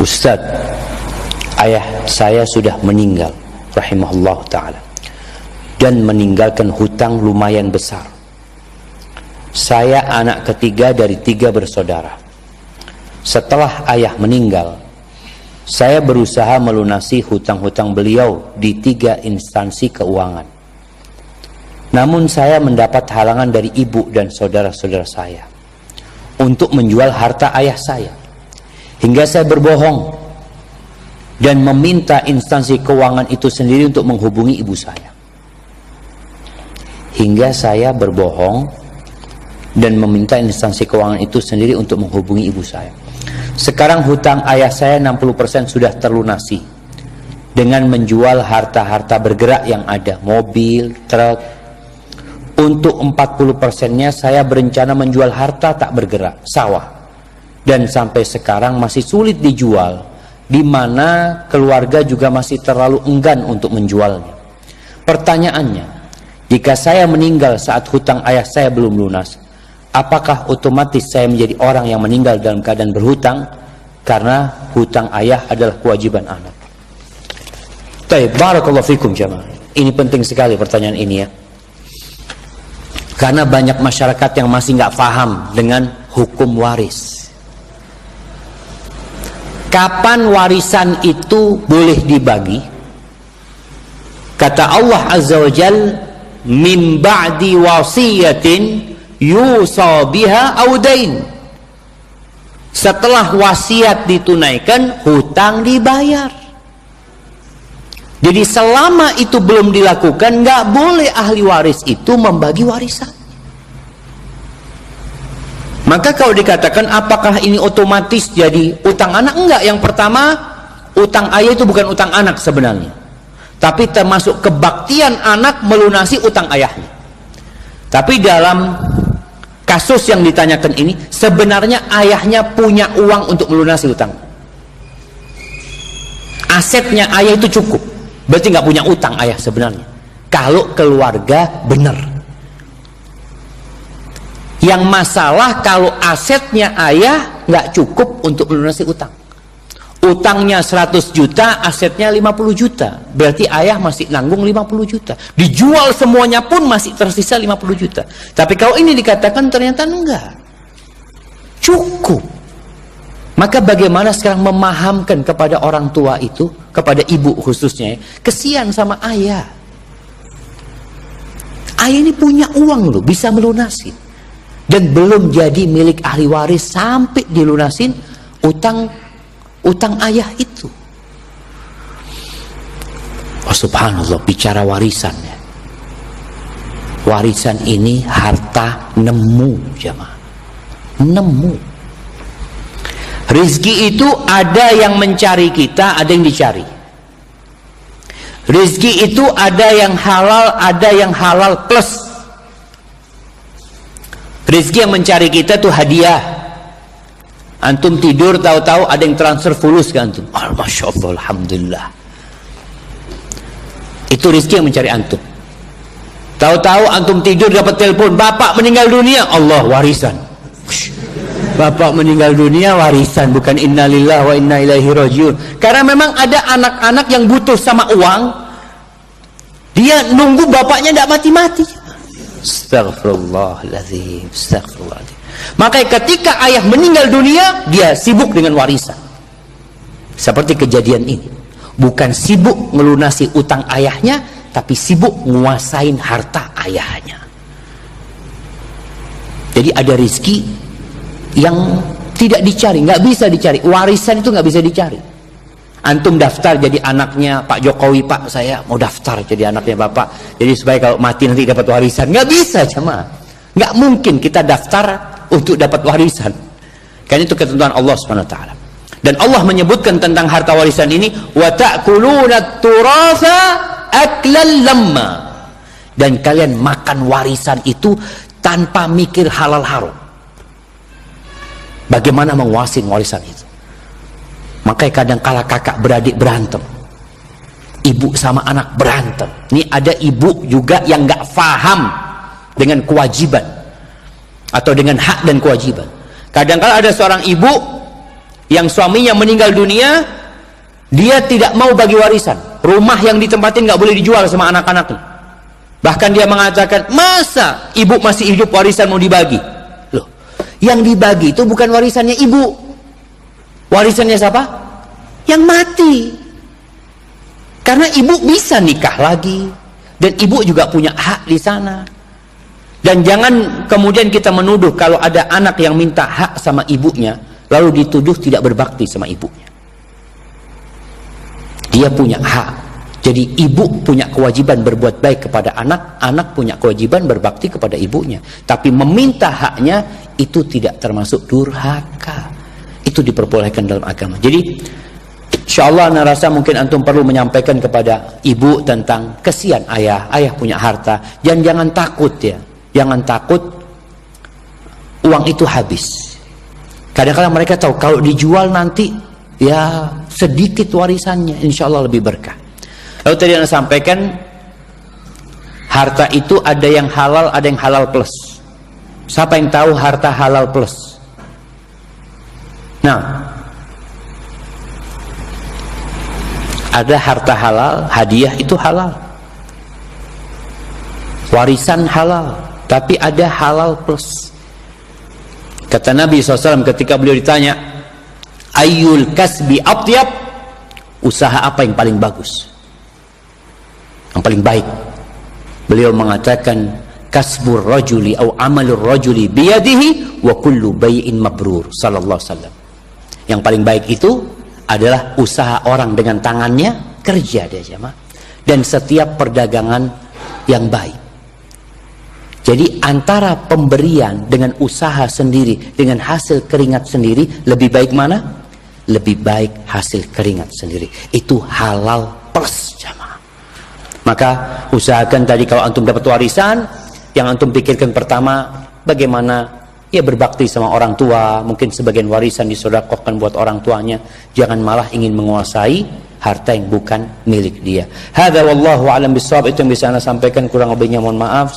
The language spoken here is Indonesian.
Ustaz, ayah saya sudah meninggal rahimahullah ta'ala dan meninggalkan hutang lumayan besar. Saya anak ketiga dari 3 bersaudara. Setelah ayah meninggal, saya berusaha melunasi hutang-hutang beliau di 3 instansi keuangan. Namun saya mendapat halangan dari ibu dan saudara-saudara saya untuk menjual harta ayah saya. Hingga saya berbohong dan meminta instansi keuangan itu sendiri untuk menghubungi ibu saya. Hingga saya berbohong dan meminta instansi keuangan itu sendiri untuk menghubungi ibu saya. Sekarang hutang ayah saya 60% sudah terlunasi dengan menjual harta-harta bergerak yang ada, mobil, truk. Untuk 40%-nya saya berencana menjual harta tak bergerak, sawah. Dan sampai sekarang masih sulit dijual, di mana keluarga juga masih terlalu enggan untuk menjualnya. Pertanyaannya, jika saya meninggal saat hutang ayah saya belum lunas, apakah otomatis saya menjadi orang yang meninggal dalam keadaan berhutang? Karena hutang ayah adalah kewajiban anak. Baik, barakallahu fikum jamaah. Ini penting sekali pertanyaan ini ya. Karena banyak masyarakat yang masih nggak paham dengan hukum waris. Kapan warisan itu boleh dibagi? Kata Allah Azza wa Jal, min ba'di wasiyatin yusa biha audain. Setelah wasiat ditunaikan, hutang dibayar. Jadi selama itu belum dilakukan, nggak boleh ahli waris itu membagi warisan. Maka kalau dikatakan apakah ini otomatis jadi utang anak? Enggak. Yang pertama, utang ayah itu bukan utang anak sebenarnya, tapi termasuk kebaktian anak melunasi utang ayahnya. Tapi dalam kasus yang ditanyakan ini, sebenarnya ayahnya punya uang untuk melunasi utang. Asetnya ayah itu cukup, berarti nggak punya utang ayah sebenarnya. Kalau keluarga benar. Yang masalah kalau asetnya ayah nggak cukup untuk melunasi utang. Utangnya 100 juta, asetnya 50 juta. Berarti ayah masih nanggung 50 juta. Dijual semuanya pun masih tersisa 50 juta. Tapi kalau ini dikatakan ternyata enggak. Cukup. Maka bagaimana sekarang memahamkan kepada orang tua itu, kepada ibu khususnya, kesian sama ayah. Ayah ini punya uang loh, bisa melunasi. Dan belum jadi milik ahli waris sampai dilunasin utang ayah itu. Oh subhanallah, bicara warisan ya. Warisan ini harta nemu jemaah. Nemu. Rizki itu ada yang mencari kita, ada yang dicari. Rizki itu ada yang halal plus. Rizki yang mencari kita tuh hadiah. Antum tidur tahu-tahu ada yang transfer fulus ke antum. Oh, Masya Allah, alhamdulillah. Itu rizki yang mencari antum. Tahu-tahu antum tidur dapat telepon, bapak meninggal dunia. Allah, warisan. Bapak meninggal dunia, warisan, bukan innalillahi wa inna ilaihi rajiun. Karena memang ada anak-anak yang butuh sama uang, dia nunggu bapaknya tidak mati-mati. Astagfirullahaladzim, astagfirullahaladzim. Maka ketika ayah meninggal dunia, dia sibuk dengan warisan. Seperti kejadian ini. Bukan sibuk melunasi utang ayahnya, tapi sibuk nguasain harta ayahnya. Jadi ada rezeki yang tidak dicari, nggak bisa dicari. Warisan itu nggak bisa dicari. Antum daftar jadi anaknya Pak Jokowi, Pak saya mau daftar jadi anaknya Bapak, jadi supaya kalau mati nanti dapat warisan. Nggak bisa jemaah, nggak mungkin kita daftar untuk dapat warisan. Karena itu ketentuan Allah Subhanahu Wa Taala. Dan Allah menyebutkan tentang harta warisan ini, wa ta'kuluna turatha aklan lamma. Dan kalian makan warisan itu tanpa mikir halal haram. Bagaimana menguasai warisan itu? Makanya kadang kala kakak beradik berantem, ibu sama anak berantem. Ini ada ibu juga yang nggak paham dengan kewajiban atau dengan hak dan kewajiban. Kadang kala ada seorang ibu yang suaminya meninggal dunia, dia tidak mau bagi warisan. Rumah yang ditempatin nggak boleh dijual sama anak-anaknya. Bahkan dia mengatakan, masa ibu masih hidup warisan mau dibagi? Loh, yang dibagi itu bukan warisannya ibu. Warisannya siapa? Yang mati. Karena ibu bisa nikah lagi, dan ibu juga punya hak di sana. Dan jangan kemudian kita menuduh kalau ada anak yang minta hak sama ibunya, lalu dituduh tidak berbakti sama ibunya. Dia punya hak. Jadi ibu punya kewajiban berbuat baik kepada anak, anak punya kewajiban berbakti kepada ibunya. Tapi meminta haknya itu tidak termasuk durhaka. Itu diperbolehkan dalam agama. Jadi insyaallah ana rasa mungkin antum perlu menyampaikan kepada ibu tentang kesian ayah punya harta. Dan jangan takut ya. Jangan takut uang itu habis. Kadang-kadang mereka tahu kalau dijual nanti ya sedikit warisannya, insya Allah lebih berkah. Lalu tadi Anda sampaikan harta itu ada yang halal, ada yang halal plus. Siapa yang tahu harta halal plus? Nah, ada harta halal, hadiah itu halal, warisan halal, tapi ada halal plus. Kata Nabi SAW ketika beliau ditanya, ayyul kasbi atyab, usaha apa yang paling bagus, yang paling baik? Beliau mengatakan, kasbur rajuli atau amalur rajuli biyadihi wa kullu bai'in mabrur. Sallallahu alaihi wasallam. Yang paling baik itu adalah usaha orang dengan tangannya, kerja dia jemaah, dan setiap perdagangan yang baik. Jadi antara pemberian dengan usaha sendiri, dengan hasil keringat sendiri, lebih baik mana? Lebih baik hasil keringat sendiri. Itu halal plus jamaah. Maka usahakan tadi kalau antum dapat warisan, yang antum pikirkan pertama bagaimana ya berbakti sama orang tua. Mungkin sebagian warisan disedekahkan buat orang tuanya. Jangan malah ingin menguasai harta yang bukan milik dia. Hadza wallahu a'lam bishawab. Itu yang bisa Anda sampaikan, kurang lebihnya mohon maaf.